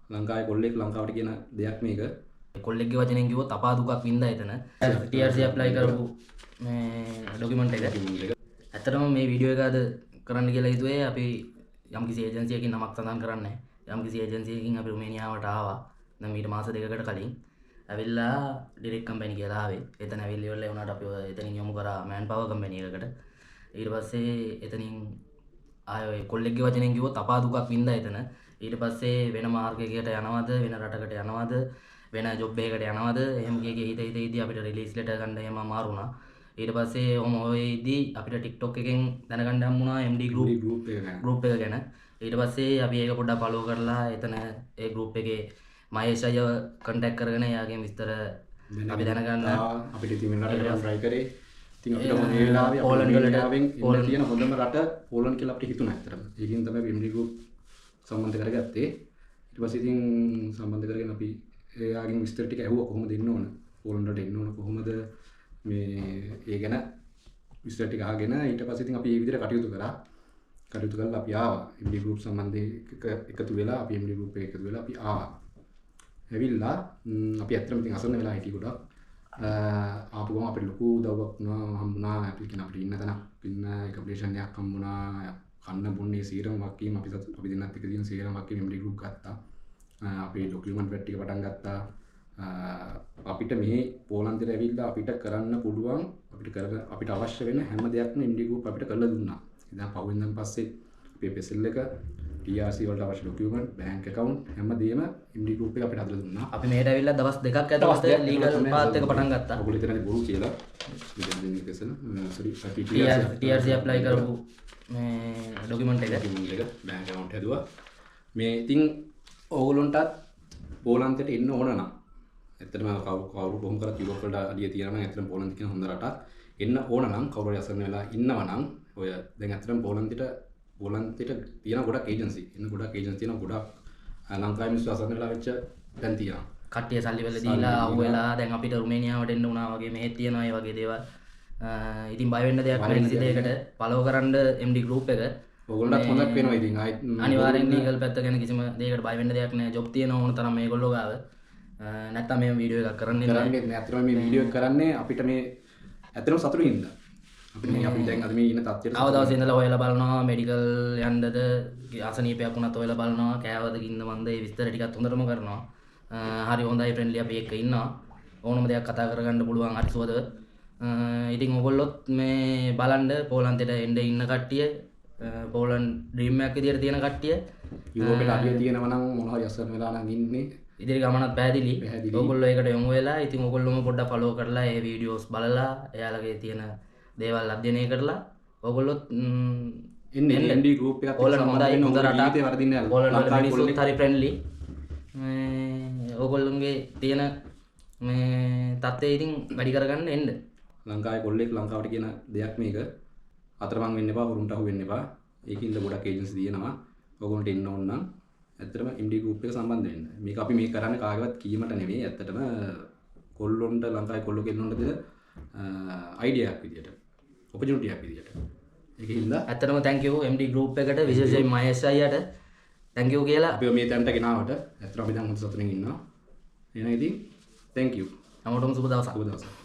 ලංකාවේ කොල්ලෙක් ලංකාවට කියන දෙයක් මේක. කොල්ලෙක්ගේ වචනෙන් කිව්වොත් අපා දුකක් වින්දා එතන. TRC ඇප්ලයි කරපු මේ ඩොකියුමන්ට් එක. ඇත්තටම මේ වීඩියෝ එක අද කරන්න කියලා හිතුවේ අපි යම්කිසි ඒජන්සියකින් නමක් සඳහන් කරන්නේ. යම්කිසි ඒජන්සියකින් අපි රුමේනියාවට ආවා. දැන් මීට මාස දෙකකට කලින් ඇවිල්ලා ඩිරෙක්ට් කම්පැනි කියලා ආවේ. එතන ඇවිල්ලා ඉවරලා වුණාට අපි එතනින් යොමු කරා මෑන් පවර් කම්පැනි එකකට. ඊට පස්සේ එතනින් ආයේ කොල්ලෙක්ගේ වචනෙන් කිව්වොත් අපා දුකක් වින්දා එතන. ඊට පස්සේ වෙන මාර්ගයකට යනවද වෙන රටකට යනවද වෙන ජොබ් එකකට යනවද එහෙම කිය හිතේදී අපිට රිලීස් ලෙටර් ගන්න එහෙම අමාරු වුණා. ඊට පස්සේ ඔහොම ඔයදී අපිට TikTok එකෙන් දැනගන්න හම්බ වුණා MD group එක ගැන. ඊට පස්සේ අපි ඒක පොඩ්ඩක් ෆලෝ කරලා එතන ඒ group එකේ මහේෂ් අයියව contact කරගෙන එයාගෙන් විස්තර අපි දැනගන්න අපිට ඉතින් වෙන රටකට try කරේ. ඉතින් අපිට මේ වෙලාවේ පෝලන්ඩ් තියෙන හොඳම රට පෝලන්ඩ් කියලා අපිට හිතුණා ඇත්තටම. ඒකින් තමයි MD group සම්බන්ධ කරගත්තේ. ඊට පස්සේ ඉතින් සම්බන්ධ කරගෙන අපි එයාගෙන් විස්තර ටික ඇහුවා කොහොමද එන්න ඕන පෝලන්ඩ්ට එන්න ඕන කොහොමද මේ ඒ ගැන විස්තර ටික අහගෙන ඊට පස්සේ ඉතින් අපි මේ විදිහට කටයුතු කරලා අපි ආවා MD group සම්බන්ධයෙන් එකතු වෙලා අපි MD group එකේ එකතු වෙලා අපි ආවා. ඇවිල්ලා අපි ඇත්තටම ඉතින් අසරණ වෙලා හිටිය ගොඩක් ආපු ගමන් අපිට ලොකු උදව්වක් හම්බුණා අපිට ඉන්න තැනක් ඉන්න එකප්ලිකේෂන් එකක් හම්බුණා කන්න බොන්නේ සීරම වක්කීම් අපි දෙන්නත් එක දින සීරම වක්කීම් MD group ගත්තා. අපි ඩොකියුමන්ට් වැඩ ටික පටන් ගත්තා. අපිට මේ පෝලන්තයට ඇවිල්ලා අපිට කරන්න පුළුවන් අපිට අවශ්‍ය වෙන හැම දෙයක්ම MD group අපිට කරලා දුන්නා. ඉතින් පහුවෙන්දන් පස්සේ අපේ PSL එක TRC වලට අවශ්‍ය ඩොකියුමන්ට් බැංක් account හැමදේම MD group එක අපිට හදලා දුන්නා. අපි මෙහෙට ඇවිල්ලා දවස් දෙකක් ඇතුළත ලීගල් පාත් එක පටන් ගත්තා. ඔයගොල්ලෝ ඉතින් බොරු කියලා දෙන්නේ PSL TRC ඇප්ලයි කරපු මේ ඩොකියුමන්ට් එක බැංක් account හැදුවා. මේ ඉතින් ඕගොල්ලන්ටත් පෝලන්තයට එන්න ඕන නම් ඇත්තටම කවුරු කොහොම කරත් යුරෝප් වලට අඩිය තියෙනවා නම් ඇත්තටම පෝලන්ත කියන හොඳ රටක් එන්න ඕන නම් කවුරු හරි අසරණ වෙලා ඉන්නවා නම් ඔය දැන් ඇත්තටම පෝලන්තයට තියෙන ගොඩක් ඒජන්සි තියෙනවා ගොඩක් ලංකාවේ මිනිස්සු අසරණ වෙලා වෙච්ච දැන් තියෙනවා කට්ටිය සල්ලි වල දීලා අහුවෙලා දැන් අපිට රුමේනියාවට එන්න උනා වගේ මෙහෙත් තියෙනවා ඒ වගේ දේවල්. ඉතින් බය වෙන්න දෙයක් නැහැ ඉතින් ඒකට ෆලෝ කරන්න MD group එක ඔයගොල්ලන්ට හොඳක් වෙනවා ඉතින් අනිවාර්යෙන් ලීගල් පැත්ත ගැන කිසිම දෙයකට බය වෙන්න දෙයක් නැහැ. ජොබ් තියෙන ඕන තරම් මේගොල්ලෝ ගාව. නැත්තම් මේ වීඩියෝ එකක් කරන්නේ නැහැ. ඇත්තටම මේ වීඩියෝ එක කරන්නේ අපිට මේ ඇත්තටම සතුටින් ඉන්න. අපි දැන් අද මේ ඉන්න තත්ත්වයට අවදවසේ ඉඳලා හොයලා බලනවා මෙඩිකල් යන්නද අසනීපයක් වුණත් හොයලා බලනවා කෑවද කින්ද මන්ද ඒ විස්තර ටිකත් හොඳටම කරනවා. හරි හොඳයි ෆ්‍රෙන්ඩ්ලි අපි එක්ක ඉන්නවා. ඕනම දෙයක් කතා කරගන්න පුළුවන් හරි සුවදව. ඉතින් ඔයගොල්ලොත් මේ බලන්න පෝලන්තයට එන්න ඉන්න කට්ටිය පෝලන්ඩ් ඩ්‍රීම් එකක් විදියට තියෙන කට්ටිය යුරෝපෙට අඩිය තියෙනවා නම් මොනවා හරි අසරණ වෙලා නම් ඉන්නේ ඉදිරි ගමනත් පැහැදිලි. ඔයගොල්ලෝ ඒකට යොමු වෙලා ඉතින් ඔයගොල්ලෝම පොඩ්ඩක් ෆලෝ කරලා ඒ වීඩියෝස් බලලා එයාලගේ තියෙන දේවල් අධ්‍යයනය කරලා ඔයගොල්ලොත් එන්නේ MD group එකත් පෝලන්ඩ් හොඳයි හොඳ රටක් වර්ධින්නේ පෝලන්ඩ් මිනිස්සුත් හරි ෆ්‍රෙන්ඩ්ලි. ඔයගොල්ලෝගේ තියෙන මේ තත්ත්වය ඉතින් වැඩි කරගන්න එන්න. ලංකාවේ කොල්ලෙක් ලංකාවට කියන දෙයක් මේක අතරමං වෙන්න එපා වරුන්ට අහු වෙන්න එපා. ඒකින්ද ගොඩක් ඒජන්සි තියෙනවා. ඔයගොල්ලන්ට එන්න ඕන නම් ඇත්තටම MD group එක සම්බන්ධ වෙන්න. මේක අපි මේ කරන්නේ කාගේවත් කීමට නෙවෙයි. ඇත්තටම කොල්ලොන්ට ලංකාවේ කොල්ලෝ කෙන්නොන්ට දෙන අයිඩියා එකක් විදියට. ඔපචුනිටි එකක් විදියට. ඒකින්ද ඇත්තටම thank you MD group එකට විශේෂයෙන් මහේෂ් අයියට thank you කියලා අපි මේ තැනට ගෙනාවට ඇත්තටම අපි දැන් හොඳ සතුටින් ඉන්නවා. එහෙනම් ඉතින් thank you. හැමෝටම සුබ දවසක්. සුබ දවසක්.